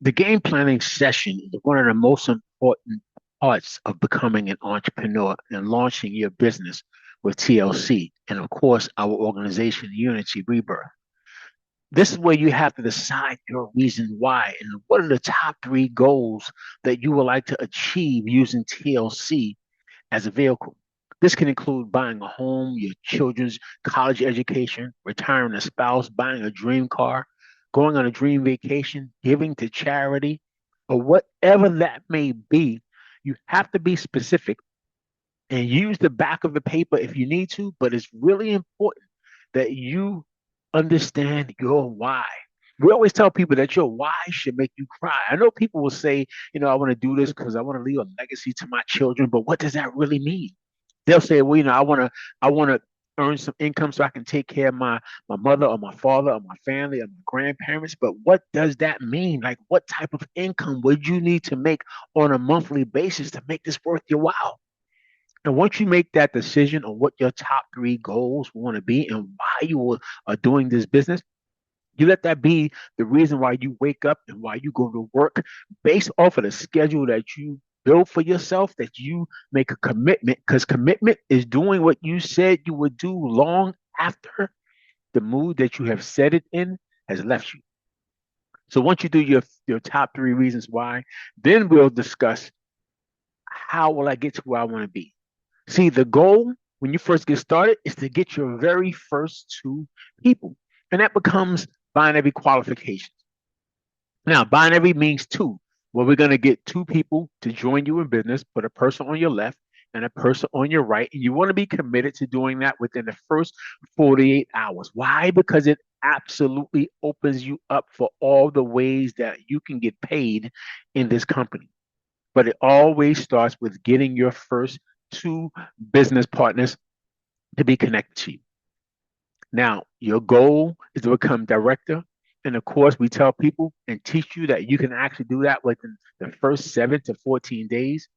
The game planning session is one of the most important parts of becoming an entrepreneur and launching your business with TLC and, of course, our organization, Unity Rebirth. This is where you have to decide your reason why and what are the top three goals that you would like to achieve using TLC as a vehicle. This can include buying a home, your children's college education, retiring a spouse, buying a dream car, going on a dream vacation, giving to charity, or whatever that may be. You have to be specific and use the back of the paper if you need to, but it's really important that you understand your why. We always tell people that your why should make you cry. I know people will say, I want to do this because I want to leave a legacy to my children, but what does that really mean? They'll say, well, I want to earn some income so I can take care of my mother or my father or my family or my grandparents. But what does that mean? Like, what type of income would you need to make on a monthly basis to make this worth your while? And once you make that decision on what your top three goals want to be and why you are doing this business, you let that be the reason why you wake up and why you go to work based off of the schedule that you build for yourself, that you make a commitment, because commitment is doing what you said you would do long after the mood that you have set it in has left you. So once you do your top three reasons why, then we'll discuss how will I get to where I want to be. See, the goal when you first get started is to get your very first two people. And that becomes binary qualification. Now, binary means two. Well, we're going to get two people to join you in business, put a person on your left and a person on your right. And you want to be committed to doing that within the first 48 hours. Why? Because it absolutely opens you up for all the ways that you can get paid in this company. But it always starts with getting your first two business partners to be connected to you. Now, your goal is to become director. And of course, we tell people and teach you that you can actually do that within the first 7 to 14 days.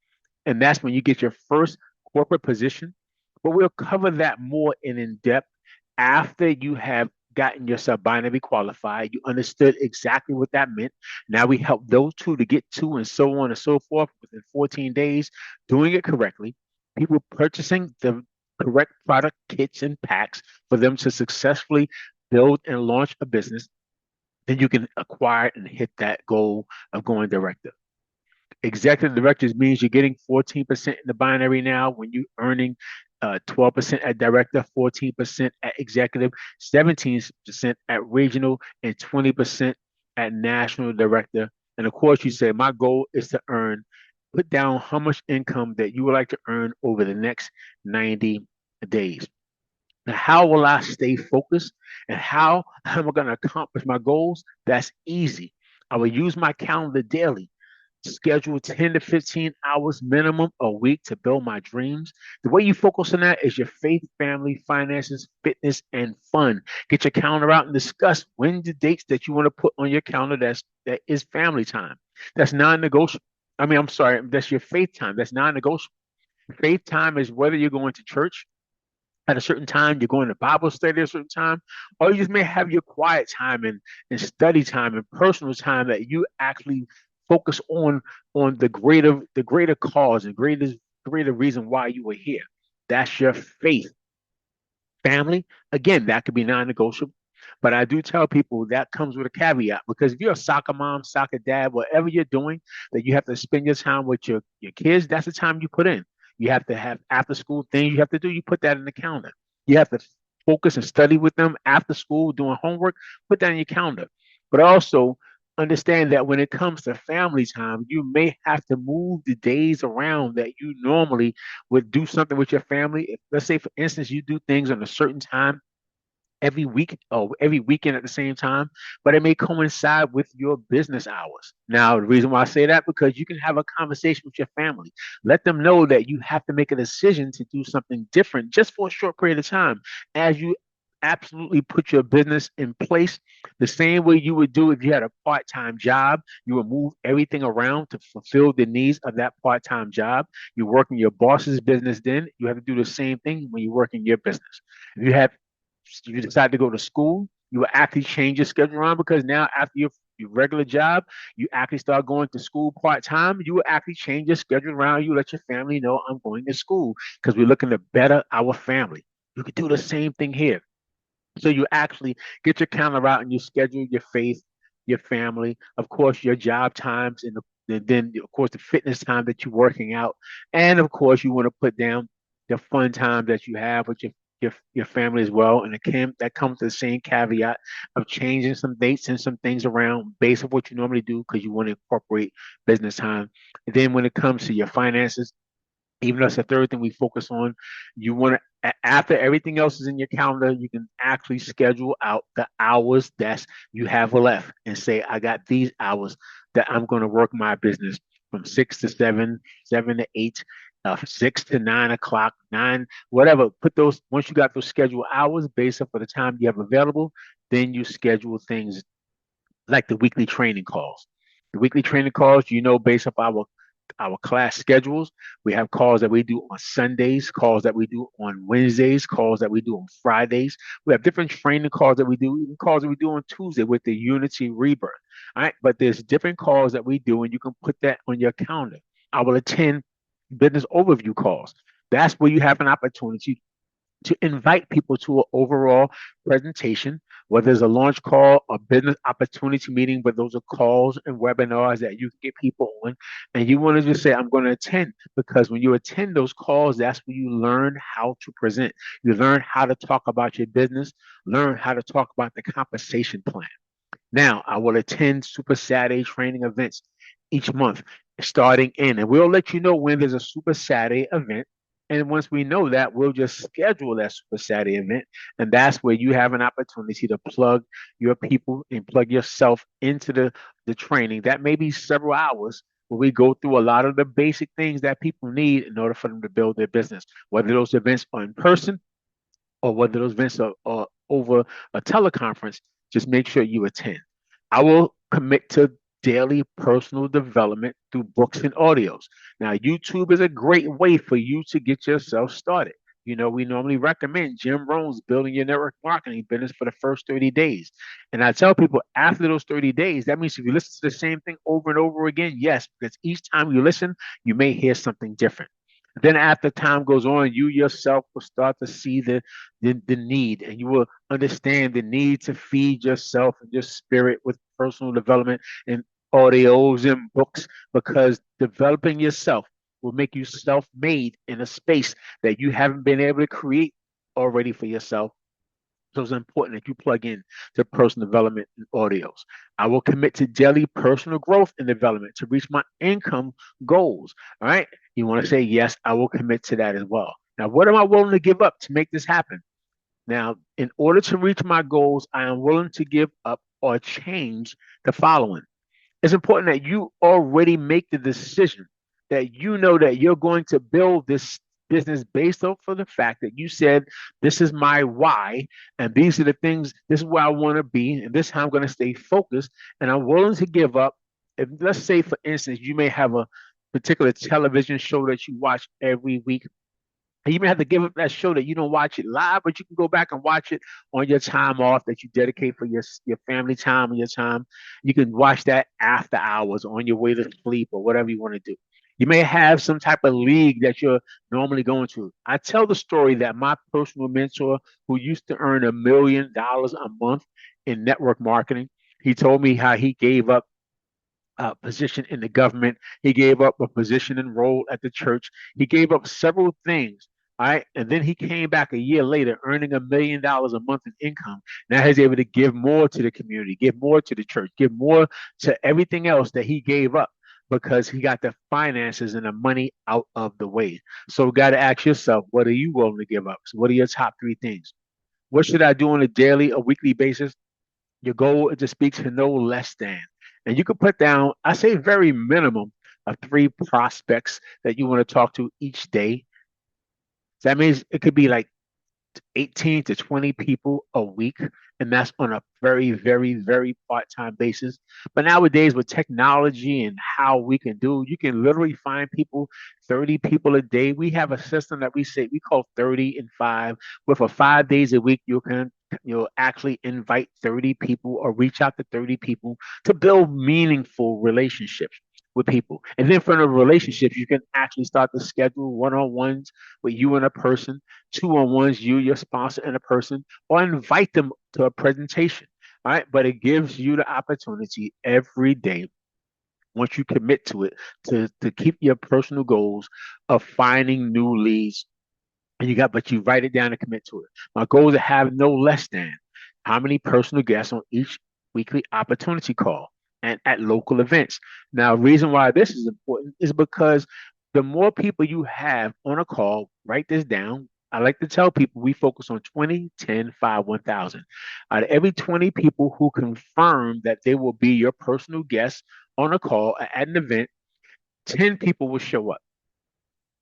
And that's when you get your first corporate position. But we'll cover that more in depth after you have gotten yourself binary qualified. You understood exactly what that meant. Now we help those two to get to and so on and so forth within 14 days, doing it correctly. People purchasing the correct product kits and packs for them to successfully build and launch a business. Then you can acquire and hit that goal of going director. Executive directors means you're getting 14% in the binary now when you're earning 12% at director, 14% at executive, 17% at regional, and 20% at national director. And of course, you say, my goal is to put down how much income that you would like to earn over the next 90 days. Now, how will I stay focused and how am I going to accomplish my goals? That's easy. I will use my calendar daily, schedule 10 to 15 hours minimum a week to build my dreams. The way you focus on that is your faith, family, finances, fitness, and fun. Get your calendar out and discuss when the dates that you want to put on your calendar that is family time. That's non-negotiable. I'm sorry, that's your faith time. That's non-negotiable. Faith time is whether you're going to church at a certain time, you're going to Bible study at a certain time, or you just may have your quiet time and study time and personal time that you actually focus on the greater cause and greater reason why you were here. That's your faith. Family, again, that could be non-negotiable. But I do tell people that comes with a caveat because if you're a soccer mom, soccer dad, whatever you're doing, that you have to spend your time with your kids, that's the time you put in. You have to have after school things you have to do, you put that in the calendar. You have to focus and study with them after school, doing homework, put that in your calendar. But also understand that when it comes to family time, you may have to move the days around that you normally would do something with your family. If, let's say, for instance, you do things on a certain time every week or every weekend at the same time, but it may coincide with your business hours. Now, the reason why I say that because you can have a conversation with your family. Let them know that you have to make a decision to do something different just for a short period of time as you absolutely put your business in place the same way you would do if you had a part-time job. You would move everything around to fulfill the needs of that part-time job. You work in your boss's business, then you have to do the same thing when you work in your business. If you decide to go to school, You will actually change your schedule around because now after your regular job, you actually start going to school part time. You will actually change your schedule around. You let your family know I'm going to school because we're looking to better our family. You could do the same thing here. So you actually get your calendar out and you schedule your faith, your family, of course, your job times, and then of course the fitness time that you're working out, and of course you want to put down the fun time that you have with your family as well. And it can that comes with the same caveat of changing some dates and some things around based on what you normally do because you want to incorporate business time. And then when it comes to your finances, even though it's the third thing we focus on, you want to, after everything else is in your calendar, you can actually schedule out the hours that you have left and say, I got these hours that I'm going to work my business from 6 to 7, 7 to 8, 6 to 9 o'clock, 9, whatever. Put those, once you got those scheduled hours based on for the time you have available, then you schedule things like the weekly training calls. The weekly training calls, based off our class schedules. We have calls that we do on Sundays, calls that we do on Wednesdays, calls that we do on Fridays. We have different training calls that we do, even calls that we do on Tuesday with the Unity Rebirth. All right, but there's different calls that we do, and you can put that on your calendar. I will attend business overview calls. That's where you have an opportunity to invite people to an overall presentation, whether it's a launch call or business opportunity meeting, but those are calls and webinars that you can get people on. And you want to just say, I'm going to attend, because when you attend those calls, that's when you learn how to present. You learn how to talk about your business, learn how to talk about the compensation plan. Now, I will attend Super Saturday training events each month, starting in, and we'll let you know when there's a Super Saturday event. And once we know that, we'll just schedule that Super Saturday event. And that's where you have an opportunity to plug your people and plug yourself into the training. That may be several hours where we go through a lot of the basic things that people need in order for them to build their business, whether those events are in person or whether those events are over a teleconference. Just make sure you attend. I will commit to daily personal development through books and audios. Now, YouTube is a great way for you to get yourself started. We normally recommend Jim Rohn's Building Your Network Marketing Business for the first 30 days. And I tell people after those 30 days, that means if you listen to the same thing over and over again, yes, because each time you listen, you may hear something different. Then after time goes on, you yourself will start to see the need, and you will understand the need to feed yourself and your spirit with personal development and audios and books, because developing yourself will make you self-made in a space that you haven't been able to create already for yourself. So it's important that you plug in to personal development and audios. I will commit to daily personal growth and development to reach my income goals. All right. You want to say, yes, I will commit to that as well. Now, what am I willing to give up to make this happen? Now, in order to reach my goals, I am willing to give up or change the following. It's important that you already make the decision, that you know that you're going to build this business based off of the fact that you said, this is my why, and these are the things, this is where I want to be, and this is how I'm going to stay focused, and I'm willing to give up. If, let's say, for instance, you may have a particular television show that you watch every week, and you may have to give up that show that you don't watch it live, but you can go back and watch it on your time off that you dedicate for your family time and your time. You can watch that after hours on your way to sleep or whatever you want to do. You may have some type of league that you're normally going to. I tell the story that my personal mentor, who used to earn $1 million a month in network marketing, he told me how he gave up position in the government. He gave up a position and role at the church. He gave up several things. All right. And then he came back a year later earning $1 million a month in income. Now he's able to give more to the community, give more to the church, give more to everything else that he gave up because he got the finances and the money out of the way. So got to ask yourself, what are you willing to give up? So what are your top three things? What should I do on a daily or weekly basis? Your goal is to speak to no less than. And you can put down, I say very minimum of three prospects that you want to talk to each day. So that means it could be like 18 to 20 people a week, and that's on a very, very, very part-time basis. But nowadays, with technology and how we can do, you can literally find people, 30 people a day. We have a system that we call 30 and 5. With a 5 days a week, you'll actually invite 30 people or reach out to 30 people to build meaningful relationships with people. And then from the relationships, you can actually start to schedule one-on-ones with you and a person, two-on-ones, you, your sponsor, and a person, or invite them to a presentation. All right. But it gives you the opportunity every day, once you commit to it, to keep your personal goals of finding new leads. But you write it down and commit to it. My goal is to have no less than how many personal guests on each weekly opportunity call and at local events. Now, reason why this is important is because the more people you have on a call, write this down. I like to tell people we focus on 20, 10, 5, 1,000. Out of every 20 people who confirm that they will be your personal guest on a call at an event, 10 people will show up.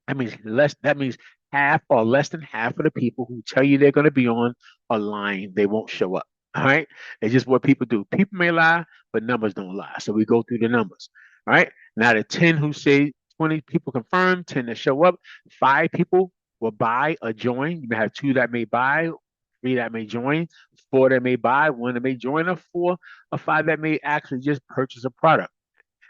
That means half or less than half of the people who tell you they're going to be on are lying. They won't show up. All right. It's just what people do. People may lie, but numbers don't lie. So we go through the numbers. All right. Now the 10 who say 20 people confirmed, 10 that show up, 5 people will buy or join. You may have 2 that may buy, 3 that may join, 4 that may buy, 1 that may join, or 4 or 5 that may actually just purchase a product.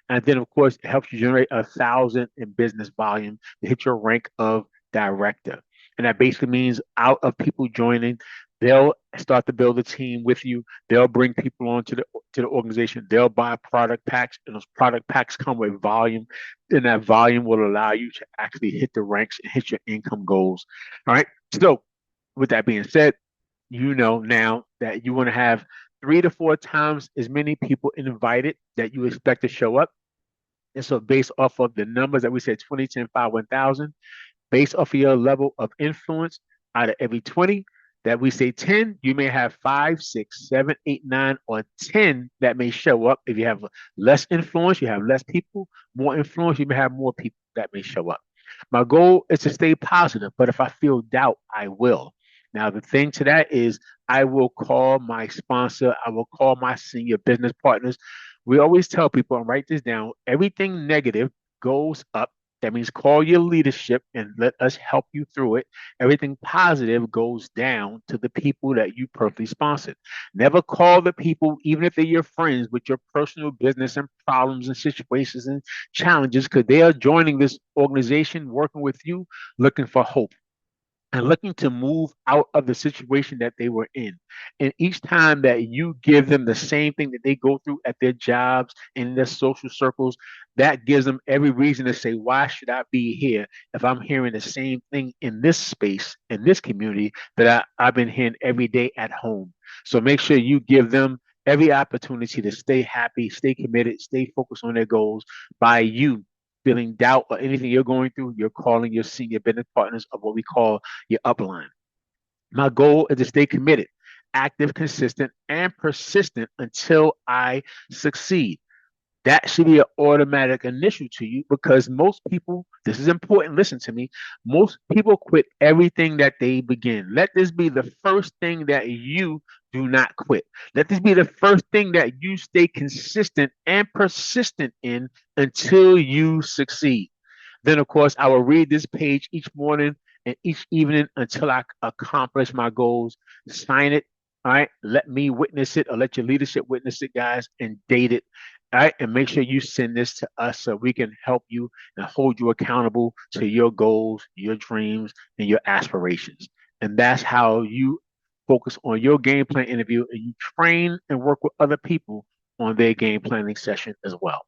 And then, of course, it helps you generate 1,000 in business volume to hit your rank of director. And that basically means out of people joining, they'll start to build a team with you. They'll bring people on to the organization. They'll buy product packs, and those product packs come with volume. And that volume will allow you to actually hit the ranks and hit your income goals. All right. So, with that being said, you know now that you want to have 3 to 4 times as many people invited that you expect to show up. And so based off of the numbers that we said, 20, 10, 5, 1,000, based off of your level of influence, out of every 20 that we say 10, you may have 5, 6, 7, 8, 9, or 10 that may show up. If you have less influence, you have less people. More influence, you may have more people that may show up. My goal is to stay positive, but if I feel doubt, I will. Now, the thing to that is, I will call my sponsor, I will call my senior business partners. We always tell people, and write this down, everything negative goes up. That means call your leadership and let us help you through it. Everything positive goes down to the people that you personally sponsored. Never call the people, even if they're your friends, with your personal business and problems and situations and challenges, because they are joining this organization, working with you, looking for hope and looking to move out of the situation that they were in. And each time that you give them the same thing that they go through at their jobs, in their social circles, that gives them every reason to say, why should I be here if I'm hearing the same thing in this space, in this community that I've been hearing every day at home? So make sure you give them every opportunity to stay happy, stay committed, stay focused on their goals by you feeling doubt or anything you're going through, you're calling your senior business partners of what we call your upline. My goal is to stay committed, active, consistent, and persistent until I succeed. That should be an automatic initial to you because most people, this is important, listen to me, most people quit everything that they begin. Let this be the first thing that you do not quit. Let this be the first thing that you stay consistent and persistent in until you succeed. Then, of course, I will read this page each morning and each evening until I accomplish my goals. Sign it. All right. Let me witness it or let your leadership witness it, guys, and date it. All right. And make sure you send this to us so we can help you and hold you accountable to your goals, your dreams, and your aspirations. And that's how you focus on your game plan interview and you train and work with other people on their game planning session as well.